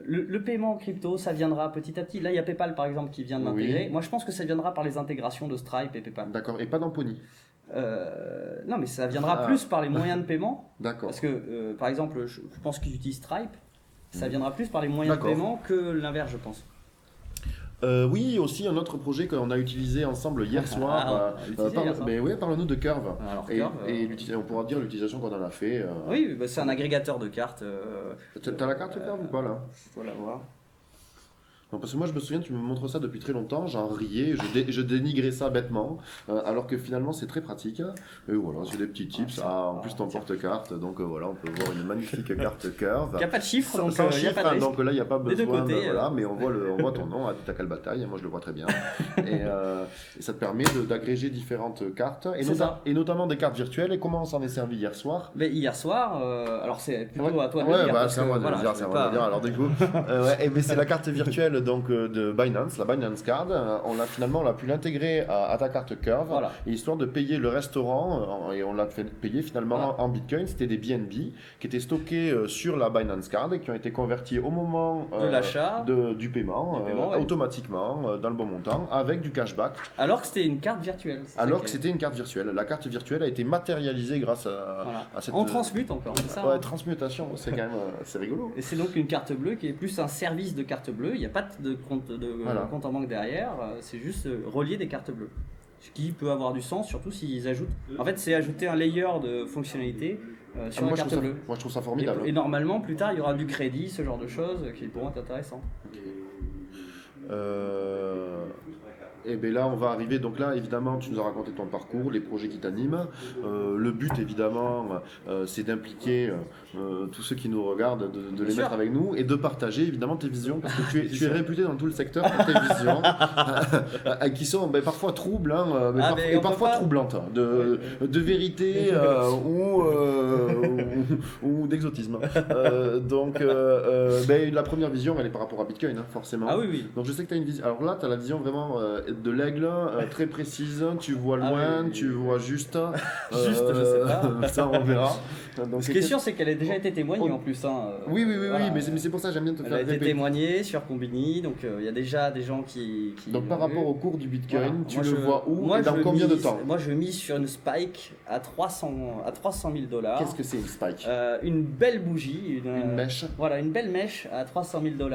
Le paiement en crypto, ça viendra petit à petit. Là, il y a PayPal par exemple qui vient de l'intégrer. Moi, je pense que ça viendra par les intégrations de Stripe et PayPal. D'accord, et pas dans Pony? Non, mais ça viendra plus par les moyens de paiement. D'accord. Parce que, par exemple, je pense qu'ils utilisent Stripe. Ça viendra plus par les moyens de paiement que l'inverse, je pense. Oui, aussi un autre projet qu'on a utilisé ensemble hier soir. Parle-nous de Curve. Et on pourra dire l'utilisation qu'on en a fait. Oui, c'est un agrégateur de cartes. T'as la carte Curve ou pas là? Je dois la voir. Non, parce que moi je me souviens, tu me montres ça depuis très longtemps, j'en riais, je dénigrais ça bêtement, alors que finalement c'est très pratique. Et voilà, c'est des petits tips. En plus ton porte-carte, donc voilà, on peut voir une magnifique carte Curve. Il n'y a pas de chiffre, donc sans chiffre, donc là il n'y a pas besoin mais on voit ton nom à tout à quelle bataille, moi je le vois très bien. Et ça te permet d'agréger différentes cartes, et notamment des cartes virtuelles. Et comment on s'en est servi hier soir? Hier soir, alors c'est plutôt à toi de le dire. C'est à moi de le dire, alors du coup. C'est la carte virtuelle donc de Binance, la Binance Card. On a pu l'intégrer à ta carte Curve, histoire de payer le restaurant, et on l'a fait payer finalement en Bitcoin. C'était des BNB qui étaient stockés sur la Binance Card et qui ont été convertis au moment de l'achat du paiement, automatiquement dans le bon montant avec du cashback. Alors que c'était une carte virtuelle. C'était une carte virtuelle. La carte virtuelle a été matérialisée grâce à cette... On transmute encore, c'est ça? Transmutation, c'est quand même c'est rigolo. Et c'est donc une carte bleue qui est plus un service de carte bleue. Il n'y a pas de carte de compte en banque derrière, c'est juste relier des cartes bleues. Ce qui peut avoir du sens, surtout s'ils ajoutent. En fait, c'est ajouter un layer de fonctionnalité sur la carte bleue. Moi, je trouve ça formidable. Et normalement, plus tard, il y aura du crédit, ce genre de choses qui pourront être intéressantes. Et bien là, on va arriver. Donc là, évidemment, tu nous as raconté ton parcours, les projets qui t'animent. Le but, évidemment, c'est d'impliquer tous ceux qui nous regardent, de les mettre avec nous et de partager, évidemment, tes visions. Parce que tu es réputé dans tout le secteur pour tes visions, qui sont parfois troubles, et parfois troublantes, de vérité ou d'exotisme. Donc, la première vision, elle est par rapport à Bitcoin, forcément. Ah oui. Donc je sais que tu as une vision. Alors là, tu as la vision vraiment de l'aigle, très précise, tu vois loin, tu vois juste. Juste, je sais pas. Ça, on verra. Donc, ce qui est sûr, c'est qu'elle a déjà été témoignée en plus. Oui, mais c'est pour ça que j'aime bien te faire répéter. Elle a été témoignée sur Combini, donc il y a déjà des gens qui donc par rapport au cours du Bitcoin, tu le vois où et dans combien de temps? Moi, je mise sur une spike à 300 000 $. Qu'est-ce que c'est une spike? Une belle bougie. Une mèche. Voilà, une belle mèche à 300 000 $.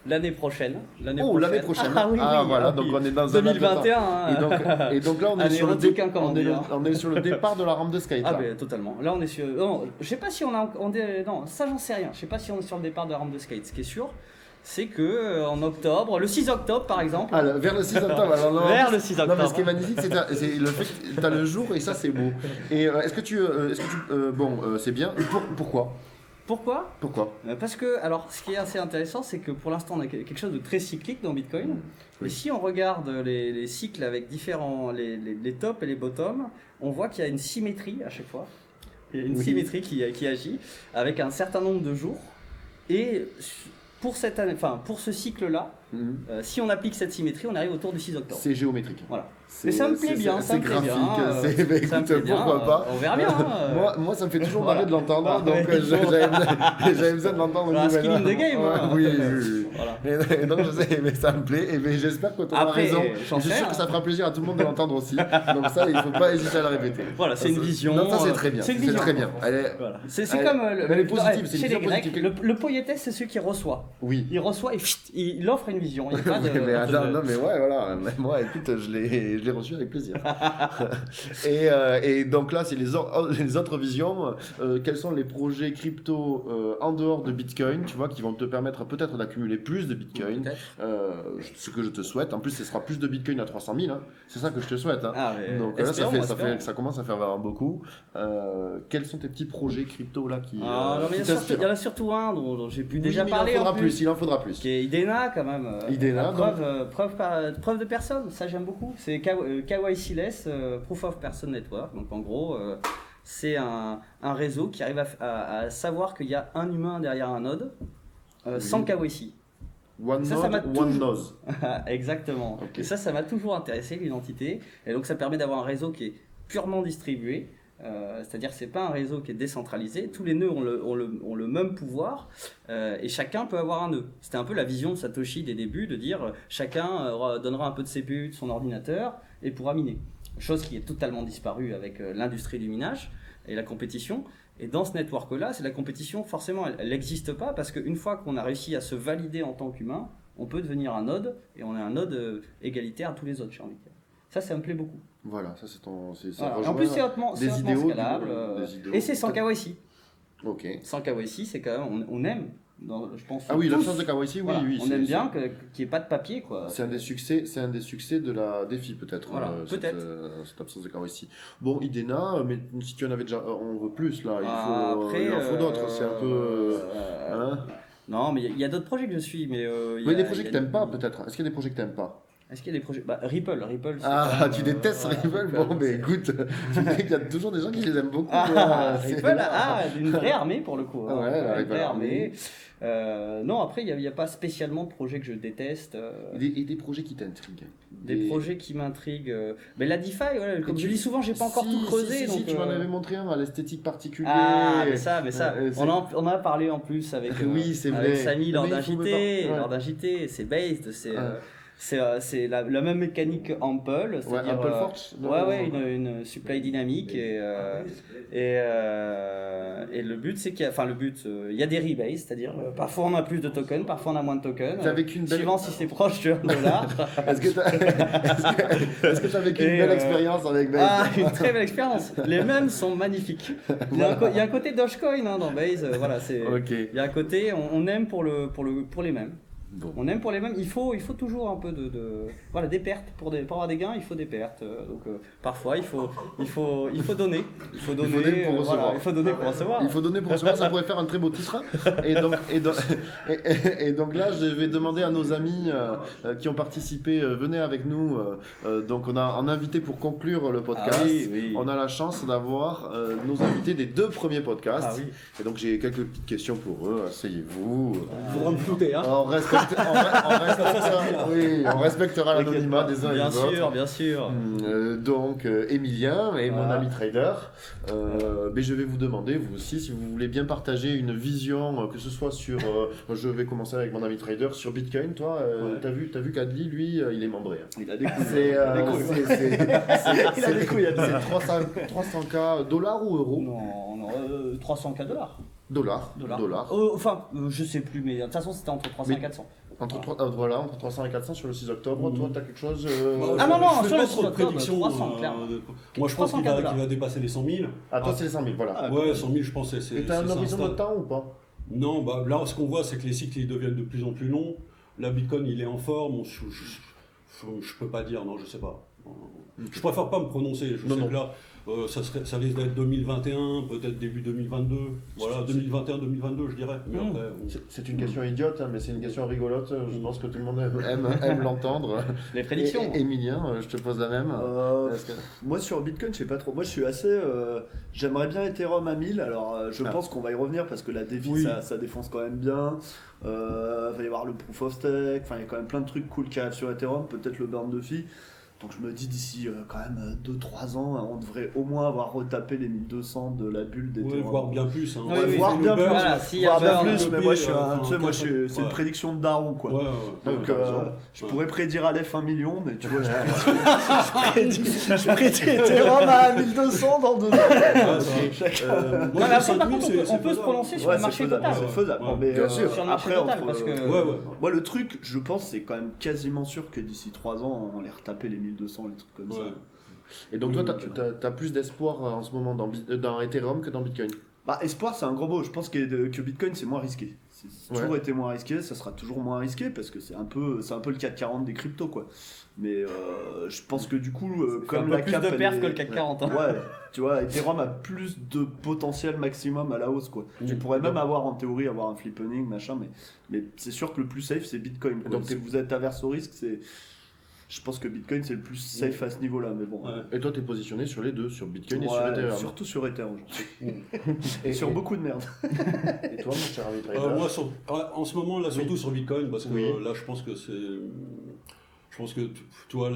L'année prochaine. L'année prochaine. Voilà, donc on est dans 2021. Et donc là, on est sur le départ de la rampe de skate. Totalement. Là, on est sur. Non, je sais pas si non, ça, j'en sais rien. Je sais pas si on est sur le départ de la rampe de skate. Ce qui est sûr, c'est que en octobre, le 6 octobre par exemple. Vers le 6 octobre. Vers le 6 octobre. Non, mais ce qui est magnifique, c'est le fait que tu as le jour et ça, c'est beau. Et est-ce que tu c'est bien. Pourquoi? Parce que, alors, ce qui est assez intéressant, c'est que pour l'instant, on a quelque chose de très cyclique dans Bitcoin. Oui. Et si on regarde les cycles avec différents, les tops et les bottoms, on voit qu'il y a une symétrie à chaque fois. Il y a une symétrie qui agit avec un certain nombre de jours. Et pour cette année, pour ce cycle-là, si on applique cette symétrie, on arrive autour du 6 octobre. C'est géométrique. Voilà. Mais ça me plaît bien, c'est graphique, pourquoi pas. On verra bien. Moi, ça me fait toujours marrer de l'entendre, donc j'avais besoin de l'entendre. C'est skin in the game. Oui. Et donc je sais, mais ça me plaît, et j'espère que tu auras raison. Je suis sûr que ça fera plaisir à tout le monde de l'entendre aussi. Donc ça, il ne faut pas hésiter à la répéter. Voilà, c'est une vision. Non, ça c'est très bien. C'est très bien. C'est comme elle est positive, c'est une vision positive. Le poétesse, c'est celui qui reçoit. Oui. Il reçoit et il offre une vision. Non, mais ouais, voilà. Moi, écoute, je l'ai reçu avec plaisir. et donc là, c'est les autres visions. Quels sont les projets crypto en dehors de Bitcoin, tu vois, qui vont te permettre peut-être d'accumuler plus de Bitcoin, ce que je te souhaite. En plus, ce sera plus de Bitcoin à 300 000. C'est ça que je te souhaite. Donc là, ça commence à faire vraiment beaucoup. Quels sont tes petits projets crypto là qui il y en a surtout un dont j'ai pu déjà parler. Il en faudra plus. Qui est Idena quand même. Idena, preuve de personne. Ça j'aime beaucoup. C'est KYC-less, Proof of Person Network. Donc en gros, c'est un réseau qui arrive à savoir qu'il y a un humain derrière un node sans KYC. One nose. Exactement. Okay. Et ça m'a toujours intéressé, l'identité. Et donc ça permet d'avoir un réseau qui est purement distribué. C'est-à-dire que c'est pas un réseau qui est décentralisé, tous les nœuds ont le même pouvoir et chacun peut avoir un nœud. C'était un peu la vision de Satoshi des débuts, de dire chacun donnera un peu de CPU de son ordinateur et pourra miner. Chose qui est totalement disparue avec l'industrie du minage et la compétition. Et dans ce network-là, c'est la compétition, forcément, elle n'existe pas parce qu'une fois qu'on a réussi à se valider en tant qu'humain, on peut devenir un node et on est un node égalitaire à tous les autres, j'ai envie de dire. Ça me plaît beaucoup. Voilà, ça c'est ton. En plus, c'est hautement scalable. Et c'est sans KYC. Ok. Sans KYC, c'est quand même. On aime. Je pense. Ah oui, l'absence de KYC, voilà, oui. On aime bien qu'il n'y ait pas de papier, quoi. C'est un des succès de la défi, peut-être. Voilà, peut-être. Cette absence de KYC. Bon, Idena, mais si tu en avais déjà. On veut plus, là. Il en faut d'autres. C'est un peu. Non, mais il y a d'autres projets que je suis. Mais il y a des projets que tu n'aimes pas, peut-être. Est-ce qu'il y a des projets que tu n'aimes pas? Est-ce qu'il y a des projets Ripple. Tu détestes Ripple? Bon, mais écoute, tu sais qu'il y a toujours des gens qui les aiment beaucoup. Ripple, une vraie armée pour le coup. Ouais, une vraie armée. Non, après, il n'y a pas spécialement de projets que je déteste. Et des projets qui t'intriguent? Des projets qui m'intriguent. Mais la DeFi, comme je dis souvent, j'ai pas encore tout creusé. Si, tu m'en avais montré un à l'esthétique particulière. Mais ça. On en a parlé en plus avec Samy lors d'un JT. C'est based, C'est la même mécanique Ample, c'est-à-dire Ample Forge. une supply dynamique et le but c'est qu'il y a des rebates, c'est-à-dire parfois on a plus de tokens, parfois on a moins de tokens, suivant si c'est proche de $1. Est-ce que tu as vécu une belle expérience avec Base? Ah, une très belle expérience. Les mêmes sont magnifiques. Il y a un côté Dogecoin dans Base, voilà, il y a un côté on aime pour les mêmes. Bon. On aime pour les mêmes, il faut toujours un peu voilà, des pertes pour avoir des gains, il faut des pertes. Donc parfois il faut donner, il faut donner pour recevoir. Il faut donner pour recevoir. Il faut donner pour recevoir, ça pourrait faire un très beau titre. Et donc là, je vais demander à nos amis qui ont participé, venez avec nous. Donc on a un invité pour conclure le podcast. Ah, oui. On a la chance d'avoir nos invités des 2 premiers podcasts. Ah, oui. Et donc j'ai quelques petites questions pour eux. Asseyez-vous. Vous rendre flouté, hein. On respectera l'anonymat des uns et des autres. Bien sûr. Donc, Emilien et mon ami trader, mais je vais vous demander, vous aussi, si vous voulez bien partager une vision, que ce soit sur. Je vais commencer avec mon ami trader sur Bitcoin. Toi, t'as vu qu'Adli, lui, il est membré. Il a des couilles. C'est 300K dollars ou euros? Non, 300K dollars. Dollars. Je sais plus, mais de toute façon, c'était entre 300 et 400. Entre 300 et 400 sur le 6 octobre, toi, tu as quelque chose non, sur le 6 octobre, 300, clairement. Moi, je pense qu'il va dépasser les 100 000. Ah, toi, c'est les 100 000, voilà. Ouais, 100 000, je pense que c'est. Et t'as un horizon de temps ou pas? Non, là, ce qu'on voit, c'est que les cycles ils deviennent de plus en plus longs. La Bitcoin, il est en forme. Je peux pas dire, non, je sais pas. Je préfère pas me prononcer. Je sais que là, ça risque d'être 2021, peut-être début 2022. Voilà, 2021-2022, je dirais. Mais après, c'est une question idiote, mais c'est une question rigolote. Je pense que tout le monde aime l'entendre. Les prédictions. Emilien, je te pose la même. Moi, sur Bitcoin, je sais pas trop. Moi, je suis assez. J'aimerais bien Ethereum à 1000. Alors, je pense qu'on va y revenir parce que la DeFi, ça défonce quand même bien. Il va y avoir le Proof of Stake. Enfin, il y a quand même plein de trucs cool qui arrivent sur Ethereum. Peut-être le burn de fee. Donc je me dis d'ici quand même 2-3 ans, on devrait au moins avoir retapé les 1200 de la bulle d'Ethereum. Voire bien plus. Voire bien plus. Voire bien plus, mais moi, c'est une prédiction de daron, quoi. Donc je pourrais prédire Aleph 1 million, mais tu vois, je prédis Ethereum à 1200 dans 2 ans. On peut se prononcer sur le marché total. C'est faisable. Bien sûr. Sur le marché total, parce que... Moi, le truc, je pense, c'est quand même quasiment sûr que d'ici 3 ans, on les retaper les 1200, les trucs comme ça. Et donc toi, t'as plus d'espoir en ce moment dans Ethereum que dans Bitcoin? Espoir, c'est un gros mot. Je pense que Bitcoin, c'est moins risqué. C'est toujours été moins risqué, ça sera toujours moins risqué parce que c'est un peu le CAC 40 des cryptos, quoi. Mais je pense que du coup, comme la cap, plus de pertes que le CAC 40. Hein. Ouais, tu vois, Ethereum a plus de potentiel maximum à la hausse, quoi. Tu pourrais même avoir, en théorie, avoir un flippening, machin, mais c'est sûr que le plus safe, c'est Bitcoin, quoi. Donc si vous êtes averse au risque, je pense que Bitcoin c'est le plus safe à ce niveau-là, mais bon. Et toi, t'es positionné sur les deux, sur Bitcoin et sur Ethereum. Surtout sur Ethereum. Et sur beaucoup de merde. Et toi, mon cher ami trader? Moi, en ce moment, là, surtout sur Bitcoin, parce que là, je pense que tu vois,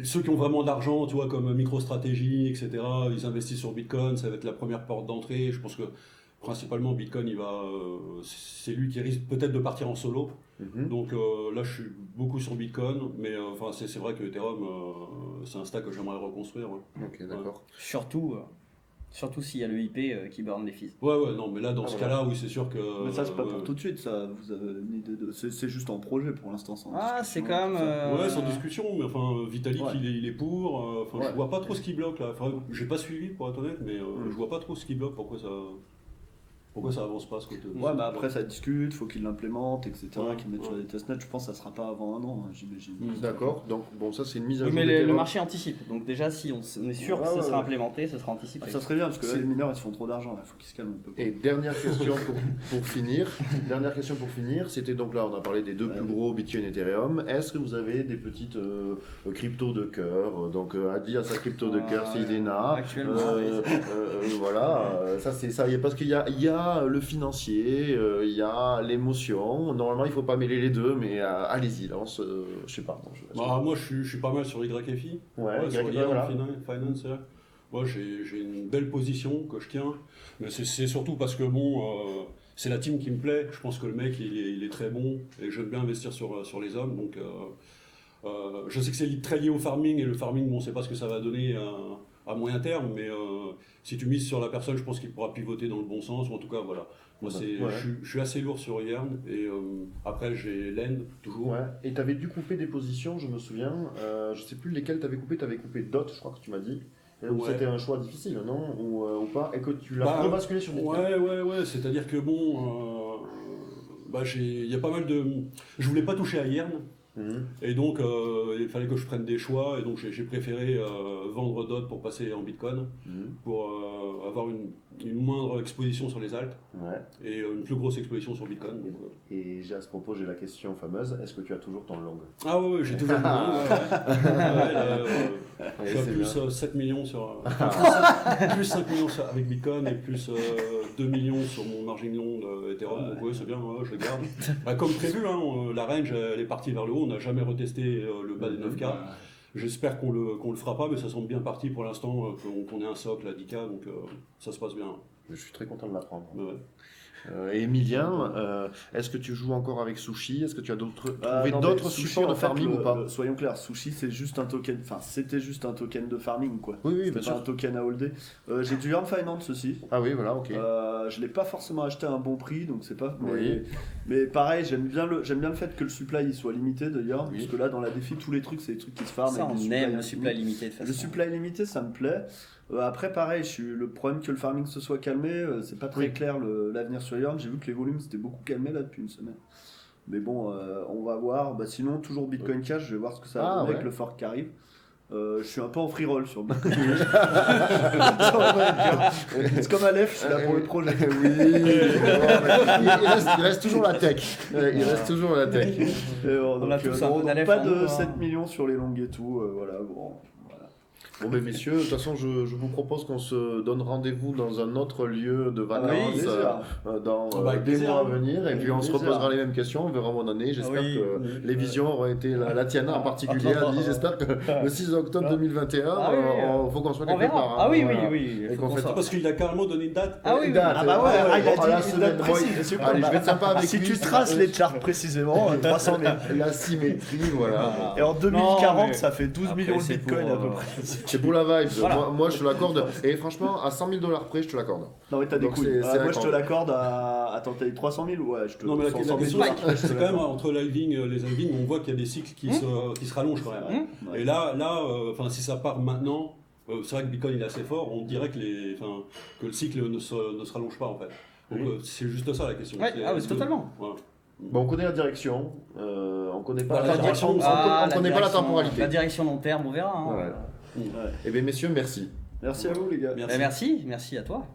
ceux qui ont vraiment d'argent, tu vois, comme MicroStrategy, etc., ils investissent sur Bitcoin, ça va être la première porte d'entrée. Je pense que principalement Bitcoin, c'est lui qui risque peut-être de partir en solo. Donc là, je suis beaucoup sur Bitcoin, mais c'est vrai que Ethereum, c'est un stack que j'aimerais reconstruire. Ok, d'accord. Surtout s'il y a le IP qui burn les fees. Non, mais là, dans ce cas-là, oui, c'est sûr que... Mais ça, c'est pas pour tout de suite, ça. Vous avez une idée c'est juste en projet pour l'instant. C'est quand même... Ouais, sans discussion, mais Vitalik, il est pour. Je vois pas trop ce qui bloque, là. J'ai pas suivi, pour être honnête, mais je vois pas trop ce qui bloque, pourquoi ça avance pas ce côté. Après ça discute, faut qu'ils l'implémentent, etc., qu'ils mettent sur des testnets. Je pense que ça sera pas avant 1 an, j'imagine. D'accord, donc bon, ça c'est une mise à jour. Mais le marché anticipe, donc déjà si on est sûr que ça sera implémenté, ça sera anticipé. Ça serait bien parce que les mineurs ils se font trop d'argent, il faut qu'ils se calment un peu. Et dernière question pour finir. C'était donc là on a parlé des deux plus gros, Bitcoin et Ethereum. Est-ce que vous avez des petites cryptos de cœur? Donc Adi a sa crypto de cœur, c'est Idena. Actuellement. Voilà, ça c'est ça. Parce qu'il y a le financier, il y a l'émotion. Normalement, il faut pas mêler les deux, mais allez-y, lance. Je sais pas. Moi, je suis pas mal sur YFI. Sur Finance. Moi, j'ai une belle position que je tiens, mais c'est surtout parce que c'est la team qui me plaît. Je pense que le mec, il est très bon et j'aime bien investir sur les hommes. Donc, je sais que c'est très lié au farming et le farming, bon, on ne sait pas ce que ça va donner à moyen terme, mais si tu mises sur la personne, je pense qu'il pourra pivoter dans le bon sens. Ou en tout cas, voilà. Moi, je suis assez lourd sur Yern et après, j'ai Lend toujours. Ouais. Et tu avais dû couper des positions, je me souviens. Je ne sais plus lesquelles tu avais coupé. Tu avais coupé Dot, je crois que tu m'as dit. C'était un choix difficile, non ou pas? Et que tu l'as rebasculé sur Bitcoin. Ouais. C'est-à-dire que bon, il y a pas mal de. Je voulais pas toucher à Yern. Et donc il fallait que je prenne des choix et donc j'ai préféré vendre DOT pour passer en Bitcoin pour avoir une moindre exposition sur les alts et une plus grosse exposition sur Bitcoin. Donc, et à ce propos, j'ai la question fameuse, est-ce que tu as toujours ton long? Ah ouais, j'ai toujours je suis à plus 7 millions sur plus 5 millions avec Bitcoin et plus 2 millions sur mon margin long Ethereum. Donc ouais, c'est bien, je le garde. Comme prévu, la range elle est partie vers le haut. On n'a jamais retesté le bas des 9K. J'espère qu'on le fera pas, mais ça semble bien parti pour l'instant, qu'on ait un socle à 10K, donc ça se passe bien. Je suis très content de l'apprendre. Ouais. Et Emilien, est-ce que tu joues encore avec Sushi? Est-ce que tu as trouvé d'autres supports de farming ou pas? Soyons clairs, Sushi c'est juste un token, c'était juste un token de farming quoi. Oui, c'était pas un token à holder. J'ai du Yearn Finance aussi. Ah oui, voilà, ok. Je l'ai pas forcément acheté à un bon prix, donc c'est pas. Mais pareil, j'aime bien le fait que le supply il soit limité d'ailleurs, parce que là dans la défi tous les trucs c'est des trucs qui se farment. Ça on aime le supply limité de toute façon. Le supply limité ça me plaît. Après pareil, le problème que le farming se soit calmé, c'est pas très clair l'avenir sur Yearn. J'ai vu que les volumes s'étaient beaucoup calmés là depuis une semaine. Mais bon, on va voir. Sinon, toujours Bitcoin Cash, je vais voir ce que ça va donner avec le fork qui arrive. Je suis un peu en free roll sur Bitcoin. C'est comme Aleph, je suis là pour le projet. Il reste toujours la tech. Il reste toujours la tech. On a tous un peu d'Aleph. Pas de 7 millions sur les longues et tout. Voilà, bon. Bon, mais messieurs, de toute façon, je vous propose qu'on se donne rendez-vous dans un autre lieu de vacances dans des mois à venir. Et puis on se reposera les mêmes questions, on verra mon année. J'espère que les visions auront été la tienne en particulier, Adi. J'espère que le 6 octobre 2021, il faut qu'on soit quelque part. Ah oui. Parce qu'il a carrément donné une date. Ah oui, il a dit une date précise. Allez, je vais être sympa avec si tu traces les charts précisément, 300 000. La symétrie, voilà. Et en 2040, ça fait 12 millions de bitcoins à peu près. C'est pour la vibe. Voilà. Moi, je te l'accorde. Et franchement, à 100 000 $ près, je te l'accorde. Non, mais t'as des couilles. Moi, je te l'accorde à. Attends, t'as dit 300 000 ou ouais, je te. Non, mais la question, c'est quand même entre les halvings, on voit qu'il y a des cycles qui se rallongent quand même. Et là, si ça part maintenant, c'est vrai que Bitcoin il est assez fort. On dirait que le cycle ne se rallonge pas en fait. Donc c'est juste ça la question. C'est totalement. Bon, on connaît la direction, on connaît pas la direction, on connaît pas la temporalité. La direction long terme, on verra. Et bien messieurs, merci. Merci à vous les gars. Merci à toi.